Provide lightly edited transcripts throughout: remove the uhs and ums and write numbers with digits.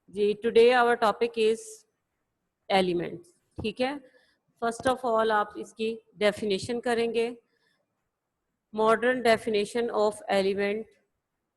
Ji, today our topic is elements. ठीक है, first of all आप इसकी डेफिनेशन करेंगे। मॉडर्न डेफिनेशन ऑफ एलिमेंट,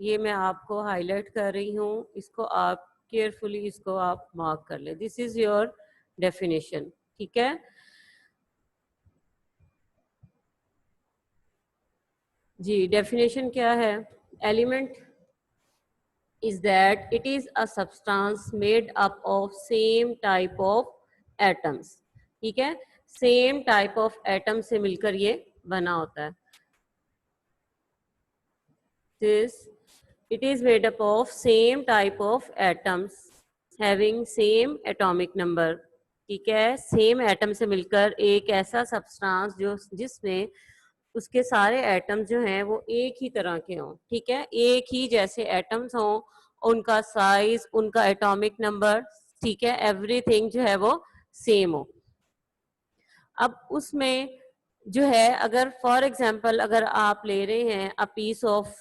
ये मैं आपको हाईलाइट कर रही हूँ, इसको आप केयरफुली इसको आप मार्क कर लें। This is your definition. ठीक है जी, डेफिनेशन क्या है? Element is that it is a substance made up of same type of atoms। ठीक है, सेम टाइप ऑफ एटम से मिलकर ये बना होता है। this it is made up of same type of atoms having same atomic number। ठीक है, सेम एटम से मिलकर एक ऐसा सब्सटेंस जो जिसमें उसके सारे एटम जो हैं वो एक ही तरह के हों। ठीक है, एक ही जैसे एटम्स हों, उनका साइज, उनका एटॉमिक नंबर, ठीक है, एवरीथिंग जो है वो सेम हो। अब उसमें जो है, अगर फॉर एग्जांपल अगर आप ले रहे हैं अ पीस ऑफ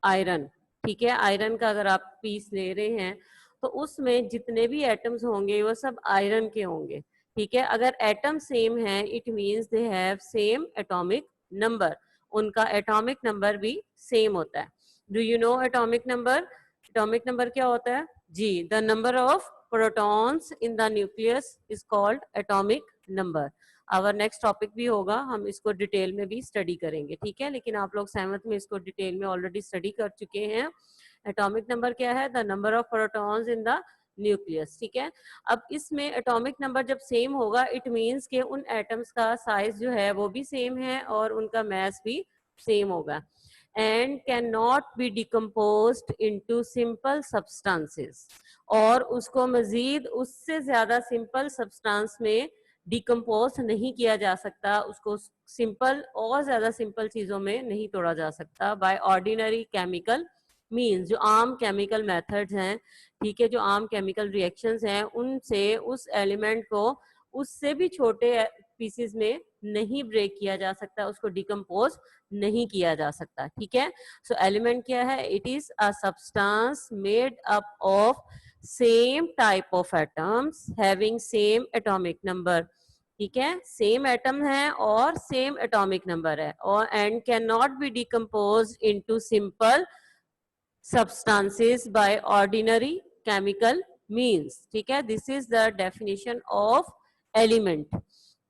आयरन, ठीक है, आयरन का अगर आप पीस ले रहे हैं तो उसमें जितने भी एटम्स होंगे वो सब आयरन के होंगे। ठीक है, अगर एटम सेम है it means they have same atomic number, उनका एटॉमिक नंबर भी सेम होता है। Do you know atomic number? Atomic number क्या होता है जी? The number of protons in the nucleus is called atomic number. Our next topic भी होगा, हम इसको डिटेल में भी स्टडी करेंगे। ठीक है, लेकिन आप लोग सहमत में इसको डिटेल में ऑलरेडी स्टडी कर चुके हैं। एटॉमिक नंबर क्या है? The number of protons in the nucleus. ठीक है, अब इसमें एटॉमिक नंबर जब सेम होगा इट मींस कि उन एटम्स का साइज जो है वो भी सेम है और उनका मास भी सेम होगा। And can not be decomposed into simple substances, और उसको मजीद उससे ज्यादा सिंपल सब्सटेंस में डिकम्पोज नहीं किया जा सकता, उसको सिंपल और ज्यादा सिंपल चीजों में नहीं तोड़ा जा सकता बाय ऑर्डिनरी केमिकल मीन्स। जो आम केमिकल मेथड्स हैं, ठीक है, जो आम केमिकल रिएक्शंस हैं, उनसे उस एलिमेंट को उससे भी छोटे पीसेस में नहीं ब्रेक किया जा सकता, उसको डिकम्पोज नहीं किया जा सकता। ठीक है, सो एलिमेंट क्या है? It is a substance made up of same type of atoms having same atomic number. ठीक है, सेम एटम है और सेम एटॉमिक नंबर है, और and can not be decompose into simple substances by ordinary chemical means। ठीक है, this is the definition of element.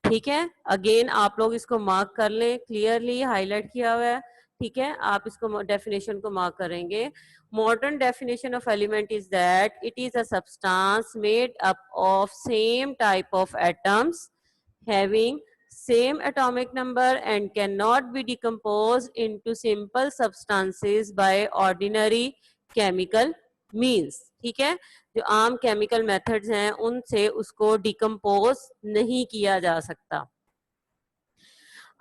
ठीक है, अगेन आप लोग इसको मार्क कर लें, क्लियरली हाईलाइट किया हुआ है। ठीक है, आप इसको डेफिनेशन को मार्क करेंगे। Modern definition of element is that it is a substance made up of same type of atoms having same atomic number and cannot be decomposed into simple substances by ordinary chemical means। ठीक है, जो आम chemical methods हैं उनसे उसको decompose नहीं किया जा सकता।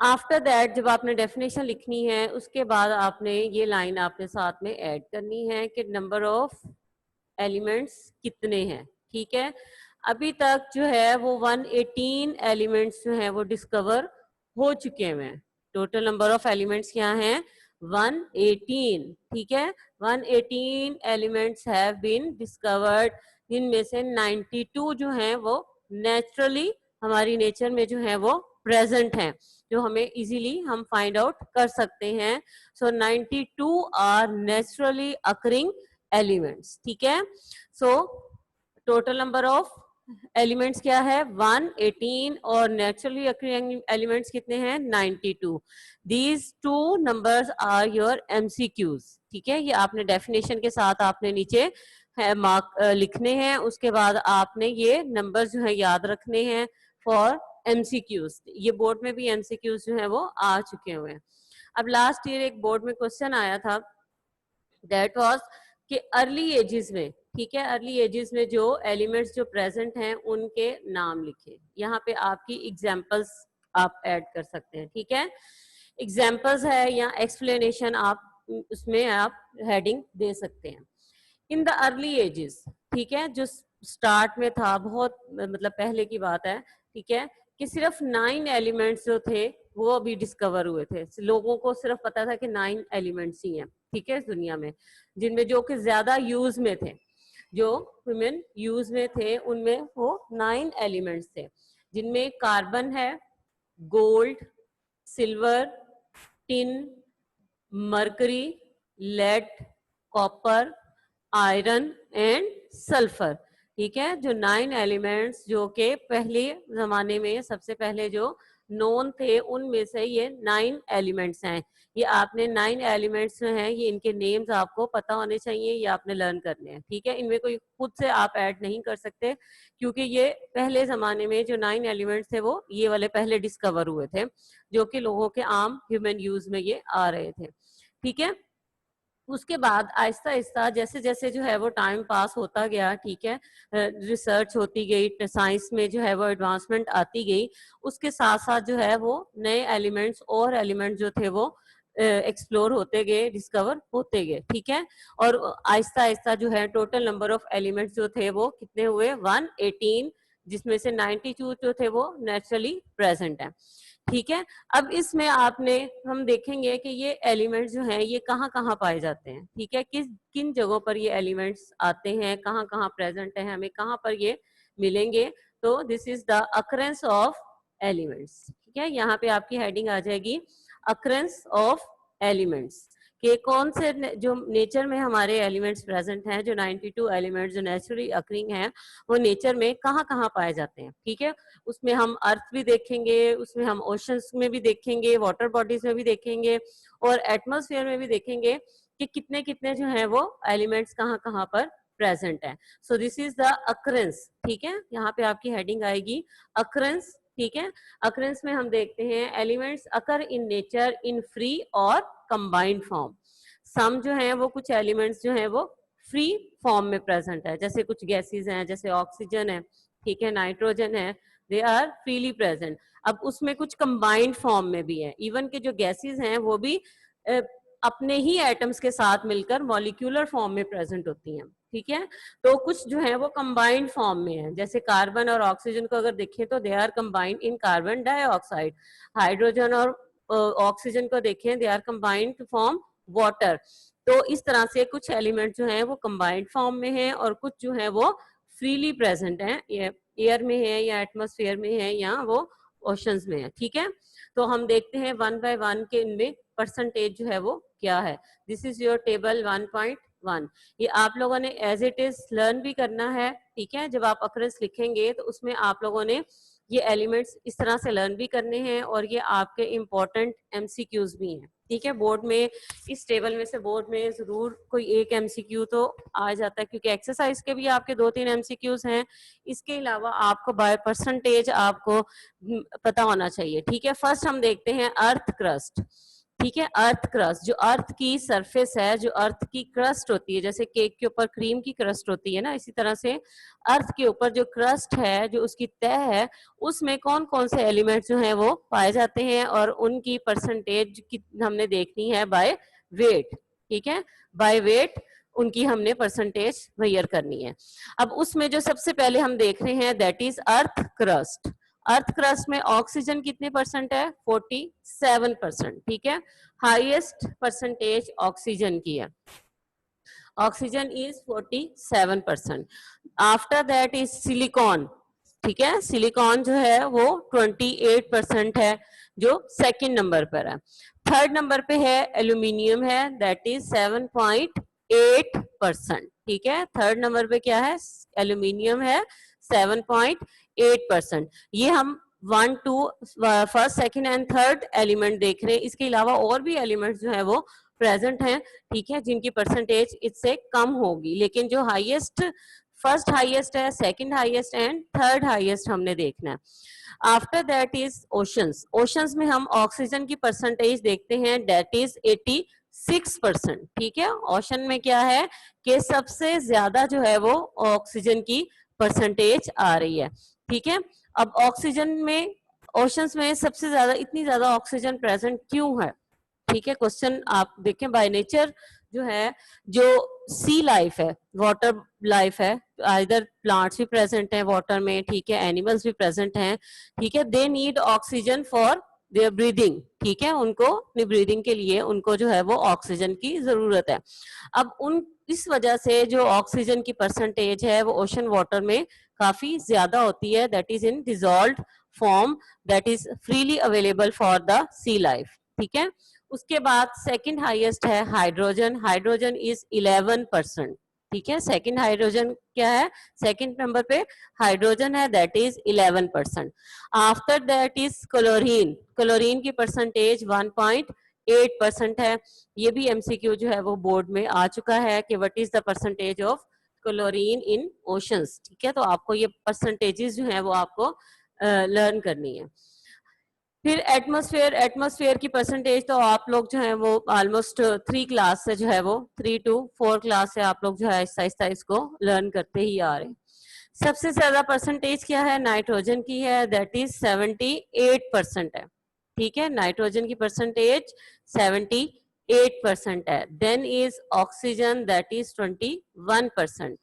आफ्टर दैट जब आपने डेफिनेशन लिखनी है उसके बाद आपने ये लाइन आपने साथ में ऐड करनी है कि नंबर ऑफ एलिमेंट्स कितने हैं। ठीक है, अभी तक जो है वो 118 एलिमेंट्स जो हैं वो डिस्कवर हो चुके हैं। टोटल नंबर ऑफ एलिमेंट्स क्या हैं? 118। ठीक है, 118 एलिमेंट्स हैव बीन डिस्कवर्ड, जिनमें से 92 जो हैं वो नेचुरली हमारी नेचर में जो है वो प्रेजेंट हैं, जो हमें इजीली हम फाइंड आउट कर सकते हैं। सो 92 आर नेचुरली अकरिंग एलिमेंट्स। ठीक है, so total number of elements क्या है? 118, और नेचुरली अकरिंग एलिमेंट्स कितने हैं? 92। These two numbers are your MCQs. ठीक है, ये आपने डेफिनेशन के साथ आपने नीचे है मार्क लिखने हैं, उसके बाद आपने ये नंबर्स जो है याद रखने हैं फॉर एमसीक्यूज। ये बोर्ड में भी एमसीक्यूज जो है वो आ चुके हुए हैं। अब लास्ट ईयर एक बोर्ड में क्वेश्चन आया था, दैट वाज कि अर्ली एजेस में, ठीक है, अर्ली एजेस में जो एलिमेंट्स जो प्रेजेंट हैं उनके नाम लिखे। यहाँ पे आपकी एग्जांपल्स आप ऐड कर सकते हैं। ठीक है, एग्जांपल्स है या एक्सप्लेनेशन आप उसमें आप हेडिंग दे सकते हैं। इन द अर्ली एजेस, ठीक है, जो स्टार्ट में था, बहुत मतलब पहले की बात है, ठीक है, कि सिर्फ 9 एलिमेंट्स जो थे वो अभी डिस्कवर हुए थे। लोगों को सिर्फ पता था कि 9 एलिमेंट्स ही हैं, ठीक है, इस दुनिया में, जिनमें जो कि ज्यादा यूज में थे। जो ह्यूमन यूज में थे उनमें वो 9 एलिमेंट्स थे, जिनमें कार्बन है, gold, silver, tin, mercury, lead, copper, iron and sulphur. ठीक है, जो 9 एलिमेंट्स जो के पहले जमाने में सबसे पहले जो नोन थे उनमें से ये 9 एलिमेंट्स हैं। ये आपने 9 एलिमेंट्स जो हैं ये इनके नेम्स आपको पता होने चाहिए, ये आपने लर्न करने हैं। ठीक है, इनमें कोई खुद से आप ऐड नहीं कर सकते, क्योंकि ये पहले जमाने में जो 9 एलिमेंट्स थे वो ये वाले पहले डिस्कवर हुए थे, जो कि लोगों के आम ह्यूमन यूज में ये आ रहे थे। ठीक है, उसके बाद आहिस्ता आहिस्ता जैसे जैसे जो है वो टाइम पास होता गया, ठीक है, रिसर्च होती गई, साइंस में जो है वो एडवांसमेंट आती गई, उसके साथ साथ जो है वो नए एलिमेंट्स और एलिमेंट जो थे वो एक्सप्लोर होते गए, डिस्कवर होते गए। ठीक है, और आहिस्ता आहिस्ता जो है टोटल नंबर ऑफ एलिमेंट्स जो थे वो कितने हुए, 118, जिसमें से 92 जो थे वो नेचुरली प्रेजेंट है। ठीक है, अब इसमें आपने हम देखेंगे कि ये एलिमेंट्स जो हैं ये कहाँ कहाँ पाए जाते हैं। ठीक है, किन जगहों पर ये एलिमेंट्स आते हैं, कहाँ कहाँ प्रेजेंट है, हमें कहाँ पर ये मिलेंगे। तो this is the occurrence of elements. ठीक है, यहाँ पे आपकी हेडिंग आ जाएगी अकरेंस ऑफ एलिमेंट्स, कि कौन से जो नेचर में हमारे एलिमेंट्स प्रेजेंट हैं, जो 92 एलिमेंट्स जो नेचुरली अकरिंग हैं वो नेचर में कहाँ कहाँ पाए जाते हैं। ठीक है, उसमें हम अर्थ भी देखेंगे, उसमें हम ओशंस में भी देखेंगे, वाटर बॉडीज में भी देखेंगे, और एटमॉस्फेयर में भी देखेंगे कि कितने कितने जो है वो एलिमेंट्स कहाँ कहाँ पर प्रेजेंट है। So this is the occurrence. ठीक है, यहाँ पे आपकी हेडिंग आएगी अकरेंस। ठीक है, अकरेंस में हम देखते हैं elements occur in nature in free और कंबाइंड फॉर्म। सम जो है वो कुछ एलिमेंट्स जो है वो फ्री फॉर्म में प्रेजेंट है, जैसे कुछ गैसेस हैं, जैसे ऑक्सीजन है, ठीक है, नाइट्रोजन है, दे आर फ्रीली प्रेजेंट। अब उसमें कुछ कंबाइंड फॉर्म में भी है, इवन के जो गैसेस हैं वो भी अपने ही एटम्स के साथ मिलकर मॉलिक्यूलर फॉर्म में प्रेजेंट होती हैं। ठीक है, तो कुछ जो है वो कंबाइंड फॉर्म में है, जैसे कार्बन और ऑक्सीजन को अगर देखें तो they are combined in carbon dioxide. Hydrogen और ऑक्सीजन को देखें, they are combined to form water. तो इस तरह से कुछ एलिमेंट जो है वो कंबाइंड फॉर्म में है, और कुछ जो है वो फ्रीली प्रेजेंट है, एयर में है या एटमॉस्फेयर में है या वो ओशंस में है। ठीक है, तो हम देखते हैं 1 बाय 1 के इनमें परसेंटेज जो है वो क्या है। This is your table 1.1। ये आप लोगों ने एज इट इज लर्न भी करना है। ठीक है, जब आप अकरेंस लिखेंगे तो उसमें आप लोगों ने ये एलिमेंट्स इस तरह से लर्न भी करने हैं, और ये आपके इम्पोर्टेंट एमसीक्यूज भी हैं। ठीक है, बोर्ड में इस टेबल में से बोर्ड में जरूर कोई एक एमसीक्यू तो आ जाता है, क्योंकि एक्सरसाइज के भी आपके 2-3 एमसीक्यूज हैं। इसके अलावा आपको बाय परसेंटेज आपको पता होना चाहिए। ठीक है, फर्स्ट हम देखते हैं अर्थ क्रस्ट। ठीक है, अर्थ क्रस्ट, जो अर्थ की सरफेस है, जो अर्थ की क्रस्ट होती है, जैसे केक के ऊपर क्रीम की क्रस्ट होती है ना, इसी तरह से अर्थ के ऊपर जो क्रस्ट है, जो उसकी तह है, उसमें कौन कौन से एलिमेंट्स जो हैं वो पाए जाते हैं, और उनकी परसेंटेज हमने देखनी है बाय वेट। ठीक है, बाय वेट उनकी हमने परसेंटेज मेजर करनी है। अब उसमें जो सबसे पहले हम देख रहे हैं that is earth crust. Earth crust में ऑक्सीजन कितने परसेंट है, 47%। ठीक है, हाईएस्ट परसेंटेज ऑक्सीजन की है, oxygen is 47%। After that is silicon. ठीक है, सिलिकॉन जो है वो 28% है, जो सेकंड नंबर पर है। थर्ड नंबर पे है एल्यूमिनियम है, दैट इज 7.8%। ठीक है, थर्ड नंबर पे क्या है, एल्यूमिनियम है, 7.8%। ये हम 1, 2 first, second and third element देख रहे हैं। इसके अलावा और भी एलिमेंट्स जो है वो प्रेजेंट हैं, ठीक है, जिनकी परसेंटेज इससे कम होगी, लेकिन जो हाईएस्ट, फर्स्ट हाईएस्ट है, second highest and third highest हमने देखना है। After that is oceans. Oceans में हम ऑक्सीजन की परसेंटेज देखते हैं, दैट इज 86%। ठीक है, ओशन में क्या है कि सबसे ज्यादा जो है वो ऑक्सीजन की परसेंटेज आ रही है। ठीक है, अब ऑक्सीजन में, ओशंस में सबसे ज्यादा, इतनी ज्यादा ऑक्सीजन प्रेजेंट क्यों है? ठीक है, क्वेश्चन आप देखें, बाय नेचर जो है, जो सी लाइफ है, वाटर लाइफ है, इधर प्लांट्स भी प्रेजेंट हैं वाटर में, ठीक है, एनिमल्स भी प्रेजेंट हैं, ठीक है, they need oxygen for their breathing, ठीक है, उनको अपनी ब्रीदिंग के लिए उनको जो है वो ऑक्सीजन की जरूरत है। अब उन इस वजह से जो ऑक्सीजन की परसेंटेज है वो ओशन वाटर में काफी ज्यादा होती है, that is in dissolved form, that is freely available for the sea life, ठीक है। उसके बाद सेकंड हाईएस्ट है हाइड्रोजन, हाइड्रोजन इज 11%, ठीक है। सेकंड हाइड्रोजन क्या है, सेकंड नंबर पे हाइड्रोजन है, that is 11%। After that is chlorine, chlorine की परसेंटेज 1.8% है। ये भी एमसीक्यू जो है वो बोर्ड में आ चुका है कि what is the percentage of chlorine in oceans, ठीक है। तो आपको ये परसेंटेजेस जो है वो आपको लर्न करनी है। फिर एटमॉस्फेयर, एटमॉस्फेयर की परसेंटेज तो आप लोग जो है वो ऑलमोस्ट 3 क्लास से जो है वो 3 to 4 क्लास से आप लोग जो है आहिस्ता आहिस्ता इसको लर्न करते ही आ रहे हैं। सबसे ज्यादा परसेंटेज क्या है, नाइट्रोजन की है, दैट इज 78% है, ठीक है। नाइट्रोजन की परसेंटेज 78% है। Then is oxygen, that is 21%।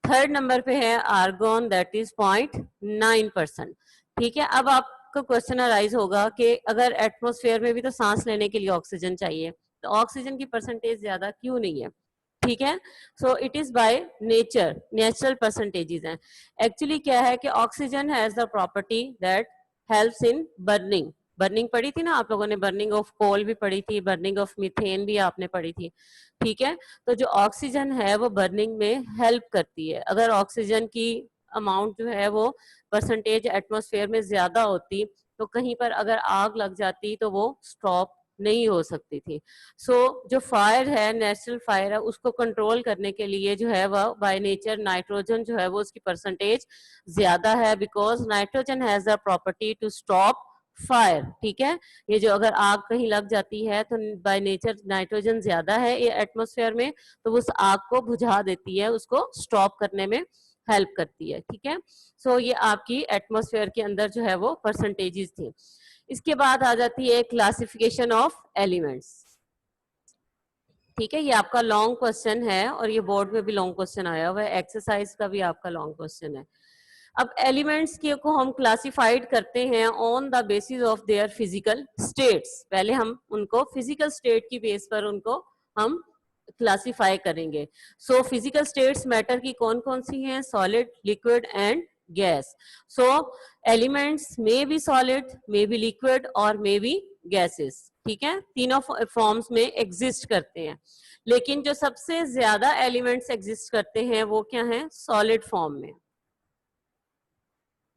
Third number पे है आर्गोन, दैट इज 0.9%, ठीक है। अब आपको क्वेश्चन अराइज होगा कि अगर एटमॉस्फेयर में भी तो सांस लेने के लिए ऑक्सीजन चाहिए, तो ऑक्सीजन की परसेंटेज ज्यादा क्यों नहीं है, ठीक है। So it is by nature, natural percentages हैं। एक्चुअली क्या है कि oxygen has the property that helps in burning, burning पढ़ी थी ना आप लोगों ने, बर्निंग ऑफ कोल भी पढ़ी थी, बर्निंग ऑफ मीथेन भी आपने पढ़ी थी, ठीक है। तो जो ऑक्सीजन है वो बर्निंग में हेल्प करती है। अगर ऑक्सीजन की अमाउंट जो है वो परसेंटेज एटमॉस्फेयर में ज्यादा होती तो कहीं पर अगर आग लग जाती तो वो स्टॉप नहीं हो सकती थी। जो फायर है, नेचुरल फायर है, उसको कंट्रोल करने के लिए जो है वह बाय नेचर नाइट्रोजन जो है वो उसकी परसेंटेज ज्यादा है, because nitrogen has the property to stop fire, ठीक है। ये जो अगर आग कहीं लग जाती है तो बाय नेचर नाइट्रोजन ज्यादा है ये एटमॉस्फेयर में, तो उस आग को बुझा देती है, उसको स्टॉप करने में हेल्प करती है, ठीक है। ये आपकी एटमॉस्फेयर के अंदर जो है वो परसेंटेजेस थी। इसके बाद आ जाती है क्लासिफिकेशन ऑफ एलिमेंट्स, ठीक है। ये आपका लॉन्ग क्वेश्चन है और ये बोर्ड में भी लॉन्ग क्वेश्चन आया हुआ है, एक्सरसाइज का भी आपका लॉन्ग क्वेश्चन है। अब एलिमेंट्स के को हम क्लासिफाइड करते हैं on the basis of their physical states. पहले हम उनको फिजिकल स्टेट की बेस पर उनको हम क्लासिफाई करेंगे। फिजिकल स्टेट्स मैटर की कौन कौन सी हैं, solid, liquid and gas. Elements may be solid, may be liquid और मे बी गैसेस, ठीक है। तीनों फॉर्म्स में एग्जिस्ट करते हैं, लेकिन जो सबसे ज्यादा एलिमेंट्स एग्जिस्ट करते हैं वो क्या है, सॉलिड फॉर्म में।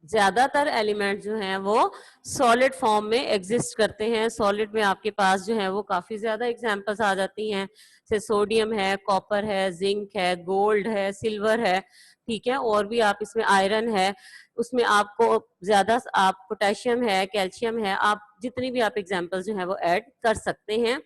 ज्यादातर एलिमेंट जो हैं वो सॉलिड फॉर्म में एग्जिस्ट करते हैं। सॉलिड में आपके पास जो है वो काफी ज्यादा एग्जांपल्स आ जाती हैं, जैसे सोडियम है, कॉपर है, जिंक है, गोल्ड है, सिल्वर है, ठीक है। और भी आप इसमें आयरन है, उसमें आपको ज्यादा आप पोटेशियम है, कैल्शियम है, आप जितनी भी आप एग्जाम्पल्स जो है वो ऐड कर सकते हैं।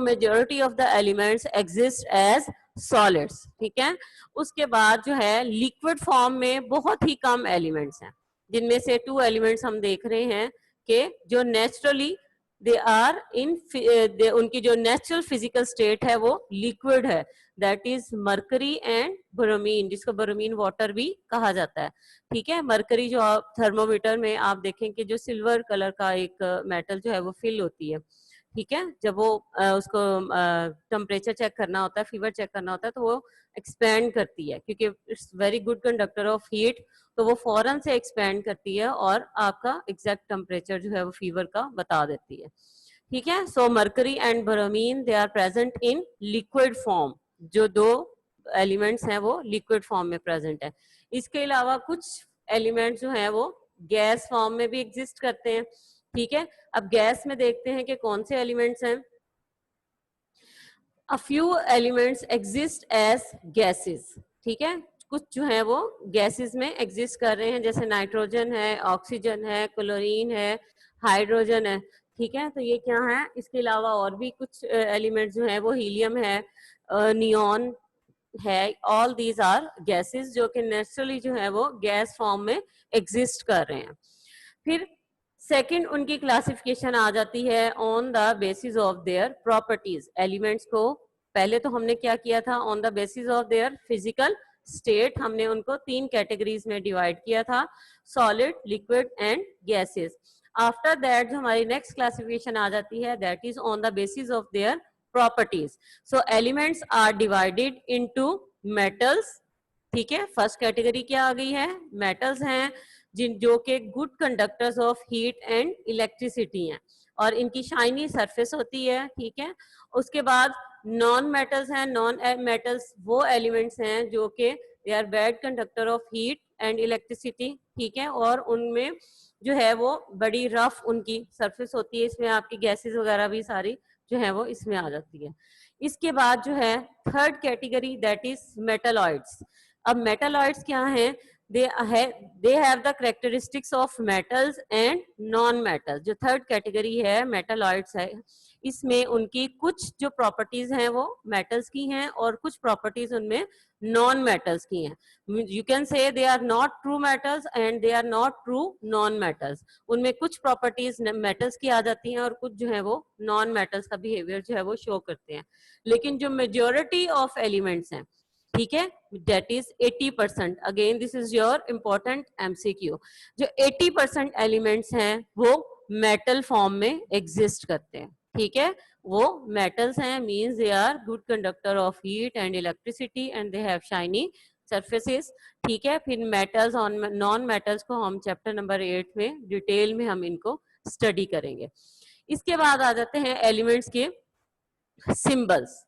Majority of the elements exist as solids, ठीक है। उसके बाद जो है लिक्विड फॉर्म में बहुत ही कम एलिमेंट्स हैं, जिनमें से 2 एलिमेंट्स हम देख रहे हैं कि जो नेचुरली दे आर इन, उनकी जो नेचुरल फिजिकल स्टेट है वो लिक्विड है, that is mercury and bromine, जिसको ब्रोमीन वाटर भी कहा जाता है, ठीक है। मरकरी जो आप थर्मोमीटर में आप देखें कि जो सिल्वर कलर का एक मेटल जो है वो फिल होती है, ठीक है। जब वो उसको टेम्परेचर चेक करना होता है, फीवर चेक करना होता है, तो वो एक्सपेंड करती है, क्योंकि it's very good conductor of heat, तो वो फौरन से एक्सपेंड करती है और आपका एग्जैक्ट टेम्परेचर जो है वो फीवर का बता देती है, ठीक है। Mercury and bromine they are present in liquid form, जो 2 एलिमेंट्स हैं वो लिक्विड फॉर्म में प्रेजेंट है। इसके अलावा कुछ एलिमेंट्स जो हैं वो गैस फॉर्म में भी एग्जिस्ट करते हैं, ठीक है। अब गैस में देखते हैं कि कौन से एलिमेंट्स हैं। A few elements exist as gases, ठीक है। कुछ जो है वो गैसेस में एग्जिस्ट कर रहे हैं, जैसे नाइट्रोजन है, ऑक्सीजन है, क्लोरीन है, हाइड्रोजन है, ठीक है। तो ये क्या है, इसके अलावा और भी कुछ एलिमेंट्स जो है वो हीलियम है, नियॉन है, ऑल दीज आर गैसेस जो कि नेचुरली जो है वो गैस फॉर्म में एग्जिस्ट कर रहे हैं। फिर सेकंड उनकी क्लासिफिकेशन आ जाती है on the basis of their properties. Elements को पहले तो हमने क्या किया था, on the basis of their physical state हमने उनको 3 कैटेगरीज में डिवाइड किया था, solid, liquid and gases. After that जो हमारी नेक्स्ट क्लासिफिकेशन आ जाती है, that is on the basis of their properties. So elements are divided into metals. ठीक है, फर्स्ट कैटेगरी क्या आ गई है, मेटल्स हैं जिन जो के good conductors of heat and electricity हैं और इनकी शाइनी सरफेस होती है. ठीक है, उसके बाद नॉन मेटल्स हैं. नॉन मेटल्स वो एलिमेंट्स हैं जो के they are bad conductor of heat and electricity. ठीक है, और उनमें जो है वो बड़ी रफ उनकी सरफेस होती है, इसमें आपकी गैसेस वगैरह भी सारी जो है वो इसमें आ जाती है. इसके बाद जो है third category that is metalloids. अब मेटलॉइड्स क्या हैं, they have the characteristics of metals and non metals. जो थर्ड कैटेगरी है मेटलॉइड्स है, इसमें उनकी कुछ जो प्रॉपर्टीज हैं वो मेटल्स की हैं और कुछ प्रॉपर्टीज उनमें नॉन मेटल्स की हैं. You can say they are not true metals and they are not true non metals. उनमें कुछ प्रॉपर्टीज मेटल्स की आ जाती हैं और कुछ जो है वो नॉन मेटल्स का बिहेवियर जो है वो शो करते हैं. लेकिन जो मेजोरिटी ऑफ एलिमेंट्स हैं, ठीक है, that is 80%. Again this is your important MCQ. जो 80% एलिमेंट्स हैं वो मेटल फॉर्म में एग्जिस्ट करते हैं. ठीक है, वो मेटल्स हैं, means they are good conductor of heat and electricity and they have shiny surfaces. ठीक है, फिर मेटल्स और नॉन मेटल्स को हम चैप्टर नंबर 8 में डिटेल में हम इनको स्टडी करेंगे. इसके बाद आ जाते हैं एलिमेंट्स के सिंबल्स.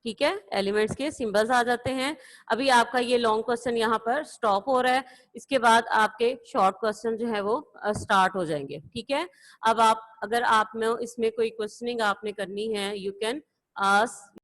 ठीक है, एलिमेंट्स के सिंबल्स आ जाते हैं. अभी आपका ये लॉन्ग क्वेश्चन यहाँ पर स्टॉप हो रहा है, इसके बाद आपके शॉर्ट क्वेश्चन जो है वो स्टार्ट हो जाएंगे. ठीक है, अब आप अगर आप में इसमें कोई क्वेश्चनिंग आपने करनी है, यू कैन आस्क